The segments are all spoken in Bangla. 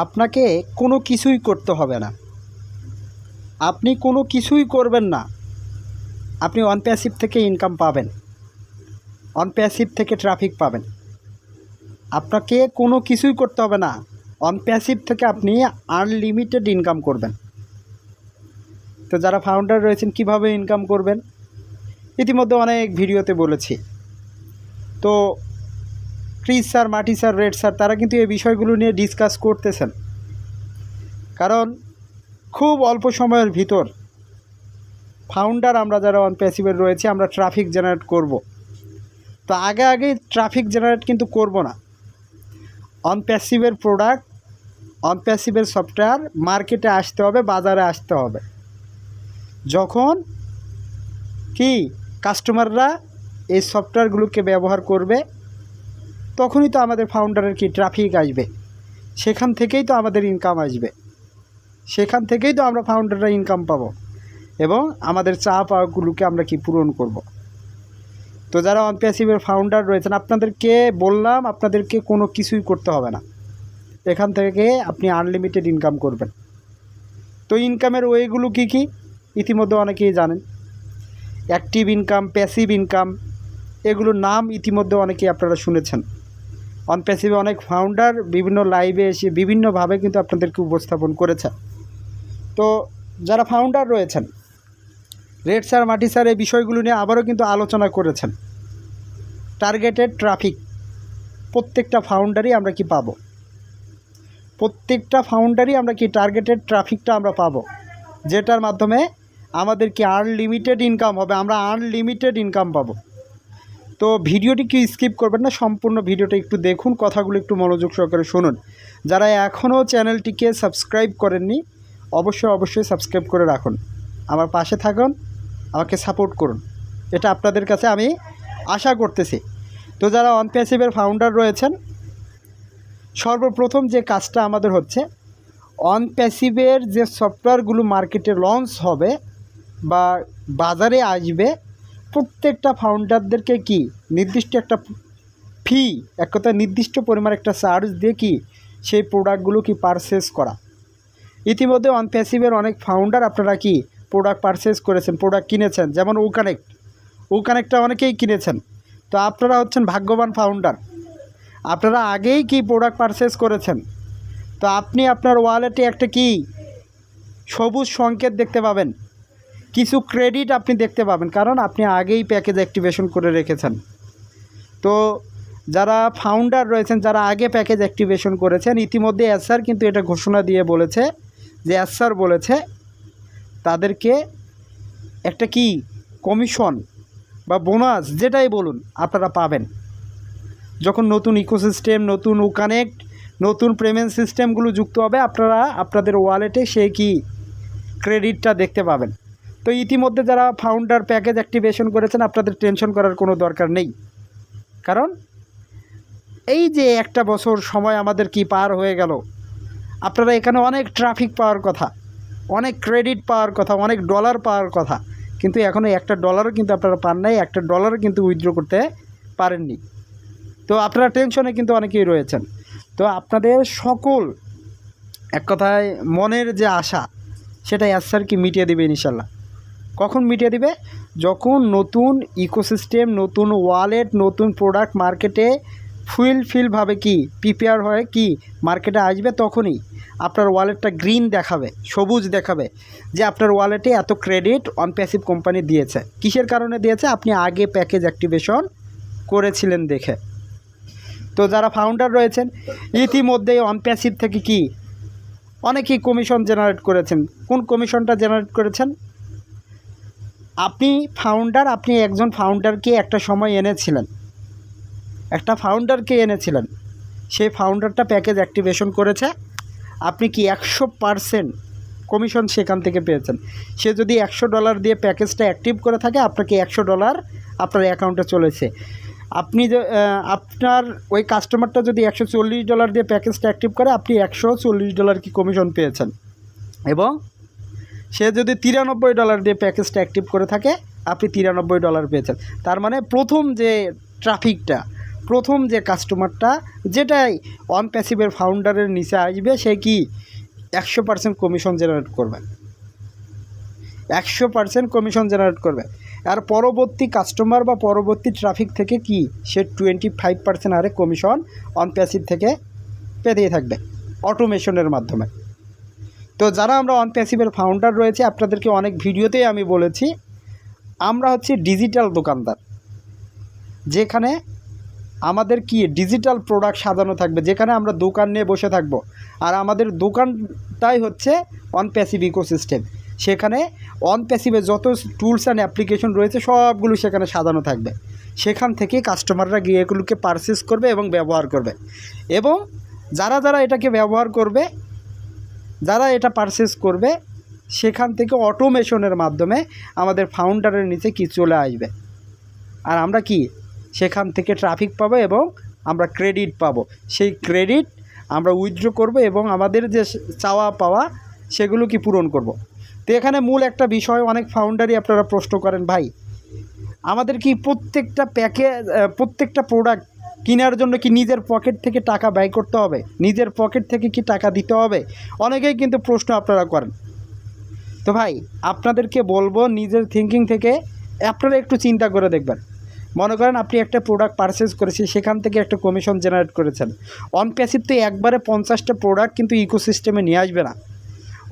আপনাকে কোনো কিছুই করতে হবে না, আপনি কোনো কিছুই করবেন না, আপনি অন প্যাসিভ থেকে ইনকাম পাবেন, অন প্যাসিভ থেকে ট্রাফিক পাবেন। আপনাকে কোনো কিছুই করতে হবে না, অন প্যাসিভ থেকে আপনি আনলিমিটেড ইনকাম করবেন। তো যারা ফাউন্ডার রয়েছেন কিভাবে ইনকাম করবেন, ইতিমধ্যে অনেক ভিডিওতে বলেছি। তো ক্রিস স্যার, মাটি স্যার, রেড স্যার তারা কিন্তু এই বিষয়গুলো নিয়ে ডিসকাস করতেছেন, কারণ খুব অল্প সময়ের ভিতর ফাউন্ডার আমরা যারা অন প্যাসিভের রয়েছে আমরা ট্রাফিক জেনারেট করব। তো আগে ট্রাফিক জেনারেট কিন্তু করব না। অন প্যাসিভের প্রোডাক্ট, অন প্যাসিভের সফটওয়্যার মার্কেটে আসতে হবে, বাজারে আসতে হবে। যখন কি কাস্টমাররা এই সফটওয়্যারগুলোকে ব্যবহার করবে তখনই তো আমাদের ফাউন্ডারের কি ট্রাফিক আসবে, সেখান থেকেই তো আমাদের ইনকাম আসবে, সেখান থেকেই তো আমরা ফাউন্ডাররা ইনকাম পাবো এবং আমাদের চা পাওয়াগুলোকে আমরা কি পূরণ করব। তো যারা অন প্যাসিভের ফাউন্ডার রয়েছেন আপনাদেরকে বললাম, আপনাদেরকে কোনো কিছুই করতে হবে না, এখান থেকে আপনি আনলিমিটেড ইনকাম করবেন। তো ইনকামের ওয়েগুলো কী কী ইতিমধ্যে অনেকেই জানেন। অ্যাক্টিভ ইনকাম, প্যাসিভ ইনকাম, এগুলোর নাম ইতিমধ্যে অনেকেই আপনারা শুনেছেন। অন প্যাসিভে অনেক ফাউন্ডার বিভিন্ন লাইভে এসে বিভিন্নভাবে কিন্তু আপনাদেরকে উপস্থাপন করেছে। তো যারা ফাউন্ডার রয়েছেন, রেড স্যার, মাটি স্যার এই বিষয়গুলো নিয়ে আবারও কিন্তু আলোচনা করেছেন। টার্গেটেড ট্রাফিক প্রত্যেকটা ফাউন্ডারই আমরা কি পাবো, প্রত্যেকটা ফাউন্ডারই আমরা কি টার্গেটেড ট্রাফিকটা আমরা পাবো, যেটার মাধ্যমে আমাদের কি আনলিমিটেড ইনকাম হবে, আমরা আনলিমিটেড ইনকাম পাবো। তো ভিডিওটি কি স্কিপ করবেন না, সম্পূর্ণ ভিডিওটা একটু দেখুন, কথাগুলো একটু মনোযোগ সহকারে শুনুন। যারা এখনও চ্যানেলটিকে সাবস্ক্রাইব করেননি অবশ্যই সাবস্ক্রাইব করে রাখুন, আমার পাশে থাকুন, আমাকে সাপোর্ট করুন, এটা আপনাদের কাছে আমি আশা করতেছি। তো যারা অন প্যাসিভের ফাউন্ডার রয়েছেন, সর্বপ্রথম যে কাজটা আমাদের হচ্ছে, অন প্যাসিভের যে সফটওয়্যারগুলো মার্কেটে লঞ্চ হবে বা বাজারে আসবে, প্রত্যেকটা ফাউন্ডারদেরকে কি নির্দিষ্ট একটা ফি, এক কথা নির্দিষ্ট পরিমাণ একটা চার্জ দিয়ে কি সেই প্রোডাক্টগুলো কি পারচেস করা। ইতিমধ্যে অন প্যাসিভের অনেক ফাউন্ডার আপনারা কি প্রোডাক্ট পারচেস করেছেন, প্রোডাক্ট কিনেছেন, যেমন ও কানেক্টটা অনেকেই কিনেছেন। তো আপনারা হচ্ছেন ভাগ্যবান ফাউন্ডার, আপনারা আগেই কি প্রোডাক্ট পারচেস করেছেন। তো আপনি আপনার ওয়ালেটে একটা কি সবুজ সংকেত দেখতে পাবেন, কিছু ক্রেডিট আপনি দেখতে পাবেন, কারণ আপনি আগেই প্যাকেজ অ্যাক্টিভেশন করে রেখেছেন। তো যারা ফাউন্ডার রয়েছেন, যারা আগে প্যাকেজ অ্যাক্টিভেশন করেছেন, ইতিমধ্যে এসআর কিন্তু এটা ঘোষণা দিয়ে বলেছে যে এসআর বলেছে তাদেরকে একটা কি কমিশন বা বোনাস যেটাই বলুন আপনারা পাবেন, যখন নতুন ইকোসিস্টেম, নতুন ও কানেক্ট, নতুন পেমেন্ট সিস্টেমগুলো যুক্ত হবে, আপনারা আপনাদের ওয়ালেটে সেই কি ক্রেডিটটা দেখতে পাবেন। তো ইতিমধ্যে যারা ফাউন্ডার প্যাকেজ অ্যাক্টিভেশন করেছেন আপনাদের টেনশন করার কোনো দরকার নেই, কারণ এই যে একটা বছর সময় আমাদের কি পার হয়ে গেল, আপনারা এখানে অনেক ট্রাফিক পাওয়ার কথা, অনেক ক্রেডিট পাওয়ার কথা, অনেক ডলার পাওয়ার কথা, কিন্তু এখনও একটা ডলারও কিন্তু আপনারা পান নাই, একটা ডলারও কিন্তু উইথড্র করতে পারেননি। তো আপনারা টেনশনে কিন্তু অনেকেই রয়েছেন। তো আপনাদের সকল এক কথায় মনের যে আশা সেটা এসআর কি মিটিয়ে দেবে ইনশাল্লাহ। কখন মিটিয়ে দিবে, যখন নতুন ইকোসিস্টেম, নতুন ওয়ালেট, নতুন প্রোডাক্ট মার্কেটে ফুলফিলভাবে কি প্রিপেয়ার হয়ে কি মার্কেটে আসবে, তখনই আপনার ওয়ালেটটা গ্রিন দেখাবে, সবুজ দেখাবে যে আপনার ওয়ালেটে এত ক্রেডিট অন প্যাসিভ কোম্পানি দিয়েছে। কিসের কারণে দিয়েছে, আপনি আগে প্যাকেজ অ্যাক্টিভেশন করেছিলেন দেখে। তো যারা ফাউন্ডার রয়েছেন ইতিমধ্যেই অন প্যাসিভ থেকে কি অনেকেই কমিশন জেনারেট করেছেন। কোন কমিশনটা জেনারেট করেছেন, আপনি ফাউন্ডার, আপনি একজন ফাউন্ডারকে একটা সময় এনেছিলেন, একটা ফাউন্ডারকে এনেছিলেন, সেই ফাউন্ডারটা প্যাকেজ অ্যাক্টিভেশন করেছে, আপনি কি 100% কমিশন সেখান থেকে পেয়েছেন। সে যদি $100 দিয়ে প্যাকেজটা অ্যাক্টিভ করে থাকে, আপনাকে $100 আপনার অ্যাকাউন্টে চলেছে। আপনি আপনার ওই কাস্টমারটা যদি $140 দিয়ে প্যাকেজটা অ্যাক্টিভ করে, আপনি $140 কি কমিশন পেয়েছেন। এবং সে যদি $93 দিয়ে প্যাকেজটা অ্যাক্টিভ করে থাকে, আপনি $93 পেয়েছেন। তার মানে প্রথম যে ট্রাফিকটা, প্রথম যে কাস্টমারটা যেটাই অন প্যাসিভের ফাউন্ডারের নিচে আসবে সে কি 100% কমিশন জেনারেট করবে, 100% কমিশন জেনারেট করবে। আর পরবর্তী কাস্টমার বা পরবর্তী ট্রাফিক থেকে কি সে 25% হারে কমিশন অন প্যাসিভ থেকে পেতেই থাকবে অটোমেশনের মাধ্যমে। তো যারা আমরা অন প্যাসিভের ফাউন্ডার রয়েছে, আপনাদেরকে অনেক ভিডিওতেই আমি বলেছি আমরা হচ্ছে ডিজিটাল দোকানদার, যেখানে আমাদের কি ডিজিটাল প্রোডাক্ট সাজানো থাকবে, যেখানে আমরা দোকান নিয়ে বসে থাকব। আর আমাদের দোকানটাই হচ্ছে অন প্যাসিভ ইকোসিস্টেম। সেখানে অন প্যাসিভে যত টুলস অ্যান্ড অ্যাপ্লিকেশন রয়েছে সবগুলো সেখানে সাজানো থাকবে। সেখান থেকে কাস্টমাররা গিয়ে এগুলোকে পারচেস করবে এবং ব্যবহার করবে। এবং যারা যারা এটাকে ব্যবহার করবে, যারা এটা পারচেস করবে, সেখান থেকে অটোমেশনের মাধ্যমে আমাদের ফাউন্ডারের নিচে কি চলে আসবে। আর আমরা কি সেখান থেকে ট্রাফিক পাবো এবং আমরা ক্রেডিট পাবো। সেই ক্রেডিট আমরা উইথড্র করব এবং আমাদের যে চাওয়া পাওয়া সেগুলো কি পূরণ করব। তো এখানে মূল একটা বিষয় অনেক ফাউন্ডারই আপনারা প্রশ্ন করেন, ভাই আমাদের কি প্রত্যেকটা প্রোডাক্ট কেনার জন্য কি নিজের পকেট থেকে টাকা ব্যয় করতে হবে, নিজের পকেট থেকে কি টাকা দিতে হবে? অনেকেই কিন্তু প্রশ্ন আপনারা করেন। তো ভাই আপনাদেরকে বলবো নিজের থিঙ্কিং থেকে আপনারা একটু চিন্তা করে দেখবেন। মনে করেন আপনি একটা প্রোডাক্ট পারচেস করেছেন, সেখান থেকে একটা কমিশন জেনারেট করেছেন। অন প্যাসিভ তো একবারে 50টা প্রোডাক্ট কিন্তু ইকোসিস্টেমে নিয়ে আসবে না।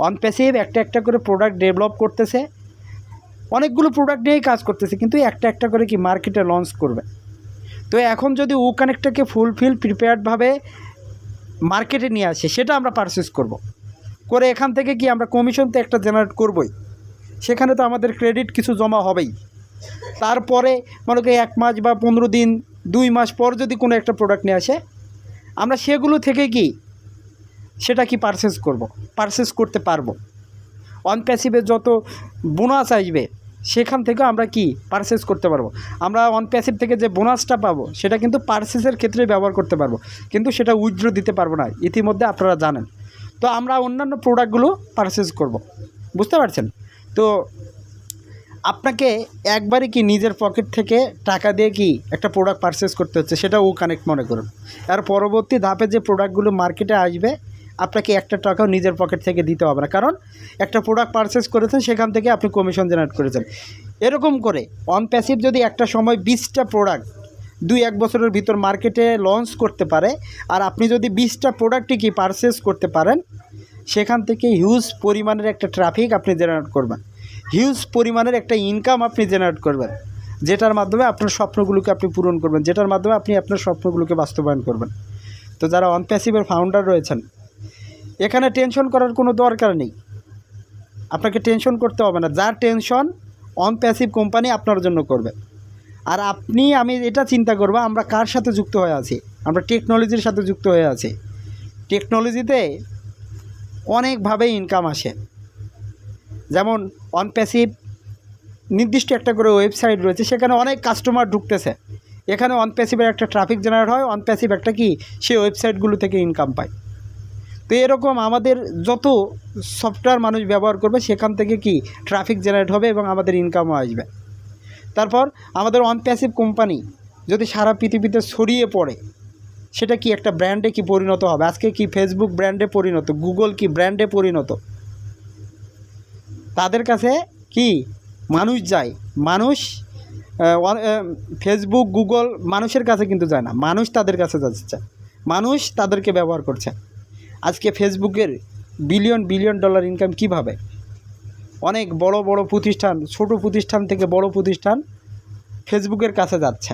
অন প্যাসিভ একটা একটা করে প্রোডাক্ট ডেভেলপ করতেছে, অনেকগুলো প্রোডাক্ট নিয়েই কাজ করতেছে, কিন্তু একটা একটা করে কি মার্কেটে লঞ্চ করবে। তো এখন যদি ও কানেক্টটাকে প্রিপেয়ার্ডভাবে মার্কেটে নিয়ে আসে, সেটা আমরা পারচেস করে এখান থেকে কি আমরা কমিশন তো একটা জেনারেট করবই, সেখানে তো আমাদের ক্রেডিট কিছু জমা হবেই। তারপরে মনে করি 1 মাস বা 15 দিন 2 মাস পর যদি কোনো একটা প্রোডাক্ট নিয়ে আসে, আমরা সেগুলো থেকে কি সেটা কি পারচেস করতে পারবো। অন প্যাসিভে যত বোনাস আসবে সেখান থেকে আমরা কি পারচেস করতে পারবো। আমরা অন প্যাসিভ থেকে যে বোনাসটা পাবো সেটা কিন্তু পারচেসের ক্ষেত্রে ব্যবহার করতে পারবো, কিন্তু সেটা উইথড্র দিতে পারবো না, ইতিমধ্যে আপনারা জানেন। তো আমরা অন্যান্য প্রোডাক্টগুলো পারচেস করব, বুঝতে পারছেন? তো আপনাকে একবারে কি নিজের পকেট থেকে টাকা দিয়ে কি একটা প্রোডাক্ট পারচেস করতে হচ্ছে, সেটা ও কানেক্ট মনে করুন। আর পরবর্তী ধাপে যে প্রোডাক্টগুলো মার্কেটে আসবে আপনাকে একটা টাকাও নিজের পকেট থেকে দিতে হবে না, কারণ একটা প্রোডাক্ট পারচেস করেছেন সেখান থেকে আপনি কমিশন জেনারেট করেছেন। এরকম করে অন প্যাসিভ যদি একটা সময় 20টা প্রোডাক্ট 2-1 বছরের ভিতর মার্কেটে লঞ্চ করতে পারে, আর আপনি যদি 20টা প্রোডাক্টই কি পারচেস করতে পারেন, সেখান থেকে হিউজ পরিমাণের একটা ট্রাফিক আপনি জেনারেট করবেন, হিউজ পরিমাণের একটা ইনকাম আপনি জেনারেট করবেন, যেটার মাধ্যমে আপনার স্বপ্নগুলোকে আপনি পূরণ করবেন, যেটার মাধ্যমে আপনি আপনার স্বপ্নগুলোকে বাস্তবায়ন করবেন। তো যারা অন প্যাসিভের ফাউন্ডার রয়েছেন, এখানে টেনশন করার কোনো দরকার নেই, আপনাকে টেনশন করতে হবে না। যার টেনশন অন প্যাসিভ কোম্পানি আপনার জন্য করবে। আর আমি এটা চিন্তা করব আমরা কার সাথে যুক্ত হয়ে আছি, আমরা টেকনোলজির সাথে যুক্ত হয়ে আছি। টেকনোলজিতে অনেকভাবে ইনকাম আসে, যেমন অন প্যাসিভ নির্দিষ্ট একটা করে ওয়েবসাইট রয়েছে, সেখানে অনেক কাস্টমার ঢুকতেছে, এখানে অন প্যাসিভের একটা ট্রাফিক জেনারেট হয়, অন প্যাসিভ একটা কি সেই ওয়েবসাইটগুলো থেকে ইনকাম পায়। তো এরকম আমাদের যত সফটওয়্যার মানুষ ব্যবহার করবে সেখান থেকে কি ট্রাফিক জেনারেট হবে এবং আমাদের ইনকামও আসবে। তারপর আমাদের অন প্যাসিভ কোম্পানি যদি সারা পৃথিবীতে ছড়িয়ে পড়ে, সেটা কি একটা ব্র্যান্ডে কি পরিণত হবে। আজকে কি ফেসবুক ব্র্যান্ডে পরিণত, গুগল কি ব্র্যান্ডে পরিণত, তাদের কাছে কি মানুষ যায়। ফেসবুক গুগল মানুষের কাছে কিন্তু যায় না, মানুষ তাদের কাছে যাচ্ছে, মানুষ তাদেরকে ব্যবহার করছে। আজকে ফেসবুকের বিলিয়ন ডলার ইনকাম কিভাবে, অনেক বড় বড় প্রতিষ্ঠান, ছোট প্রতিষ্ঠান থেকে বড় প্রতিষ্ঠান ফেসবুকের কাছে যাচ্ছে।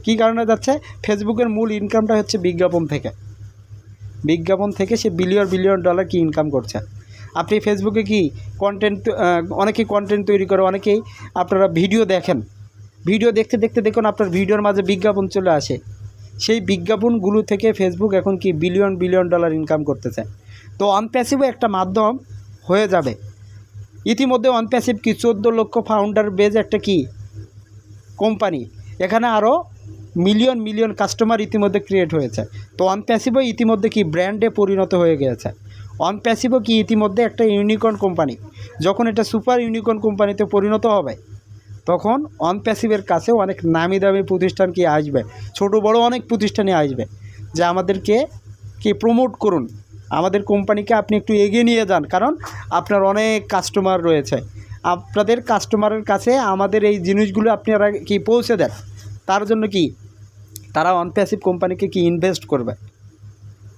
কি কারণে যাচ্ছে? ফেসবুকের মূল ইনকামটা হচ্ছে বিজ্ঞাপন থেকে সে বিলিয়ন ডলার কি ইনকাম করছে। আপনি ফেসবুকে কি অনেকেই কন্টেন্ট তৈরি করে, অনেকেই আপনারা ভিডিও দেখেন, ভিডিও দেখতে দেখুন আপনার ভিডিওর মাঝে বিজ্ঞাপন চলে আসে, সেই বিজ্ঞাপনগুলো থেকে ফেসবুক এখন কি বিলিয়ন ডলার ইনকাম করতেছে। তো অন প্যাসিভও একটা মাধ্যম হয়ে যাবে। ইতিমধ্যে অন প্যাসিভ কি 14 লক্ষ ফাউন্ডার বেজ একটা কি কোম্পানি, এখানে আরও মিলিয়ন কাস্টমার ইতিমধ্যে ক্রিয়েট হয়েছে। তো অন প্যাসিভও ইতিমধ্যে কি ব্র্যান্ডে পরিণত হয়ে গিয়েছে। অন প্যাসিভও কি ইতিমধ্যে একটা ইউনিকর্ন কোম্পানি, যখন এটা সুপার ইউনিকর্ন কোম্পানিতে পরিণত হবে তখন অন প্যাসিভের কাছে অনেক নামি দামি প্রতিষ্ঠান কি আসবে, ছোট বড় অনেক প্রতিষ্ঠানই আসবে যে আমাদেরকে কি প্রমোট করুন, আমাদের কোম্পানিকে আপনি একটু এগিয়ে নিয়ে যান, কারণ আপনার অনেক কাস্টমার রয়েছে, আপনাদের কাস্টমারের কাছে আমাদের এই জিনিসগুলো আপনারা কি পৌঁছে দেন। তার জন্য কি তারা অন প্যাসিভ কোম্পানিকে কি ইনভেস্ট করবে,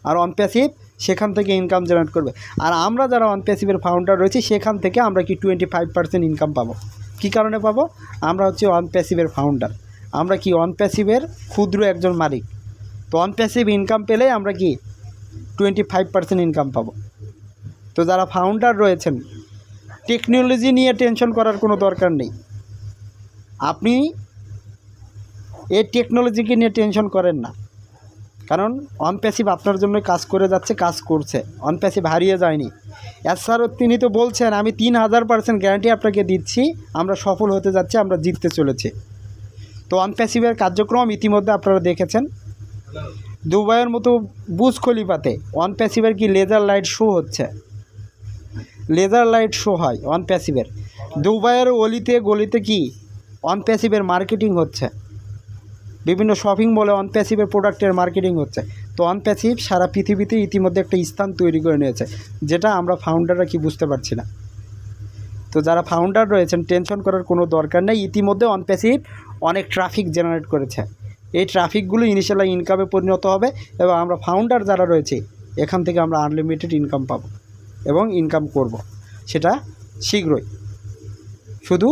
আর অন প্যাসিভ সেখান থেকে ইনকাম জেনারেট করবে। আর আমরা যারা অন প্যাসিভের ফাউন্ডার রয়েছি সেখান থেকে আমরা কি 25% ইনকাম পাবো। কী কারণে পাবো? আমরা হচ্ছে অন প্যাসিভের ফাউন্ডার, আমরা কি অন প্যাসিভের ক্ষুদ্র একজন মালিক। তো অন প্যাসিভ ইনকাম পেলে আমরা কি 25% ইনকাম পাবো। তো যারা ফাউন্ডার রয়েছেন, টেকনোলজি নিয়ে টেনশন করার কোনো দরকার নেই। আপনি এই টেকনোলজিকে নিয়ে টেনশন করেন না, কারণ অন প্যাসিভ আপনার জন্য কাজ করে যাচ্ছে, কাজ করছে, অন প্যাসিভ হারিয়ে যায়নি। এছাড়াও তিনি তো বলছেন আমি 3000% গ্যারান্টি আপনাকে দিচ্ছি, আমরা সফল হতে যাচ্ছি, আমরা জিততে চলেছি। তো অন প্যাসিভের কার্যক্রম ইতিমধ্যে আপনারা দেখেছেন। দুবাইয়ের মতো বুর্জ খলিফাতে অন প্যাসিভের কি লেজার লাইট শো হচ্ছে, লেজার লাইট শো হয় অন প্যাসিভের। দুবাইয়ের অলিতে গলিতে কি অন প্যাসিভের মার্কেটিং হচ্ছে, বিভিন্ন শপিং মলে অন প্যাসিভের প্রোডাক্টের মার্কেটিং হচ্ছে। তো অন প্যাসিভ সারা পৃথিবীতে ইতিমধ্যে একটা স্থান তৈরি করে নিয়েছে, যেটা আমরা ফাউন্ডাররা কি বুঝতে পারছি না। তো যারা ফাউন্ডার রয়েছেন টেনশন করার কোনো দরকার নেই। ইতিমধ্যে অন প্যাসিভ অনেক ট্রাফিক জেনারেট করেছে, এই ট্রাফিকগুলো ইনিশিয়াল ইনকামে পরিণত হবে এবং আমরা ফাউন্ডার যারা রয়েছে এখান থেকে আমরা আনলিমিটেড ইনকাম পাবো এবং ইনকাম করব, সেটা শীঘ্রই। শুধু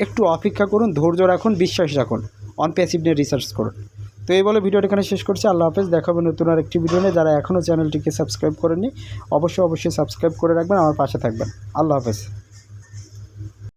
একটু অপেক্ষা করুন, ধৈর্য রাখুন, বিশ্বাস রাখুন, অন প্যাসিভ নিয়ে রিসার্চ করুন। তো এই বলে ভিডিওটা এখানে শেষ করছি। আল্লাহ হাফেজ, দেখা হবে নতুন আর একটি ভিডিও নিয়ে। যারা এখনও চ্যানেলটিকে সাবস্ক্রাইব করেননি অবশ্যই সাবস্ক্রাইব করে রাখবেন, আমার পাশে থাকবেন। আল্লাহ হাফেজ।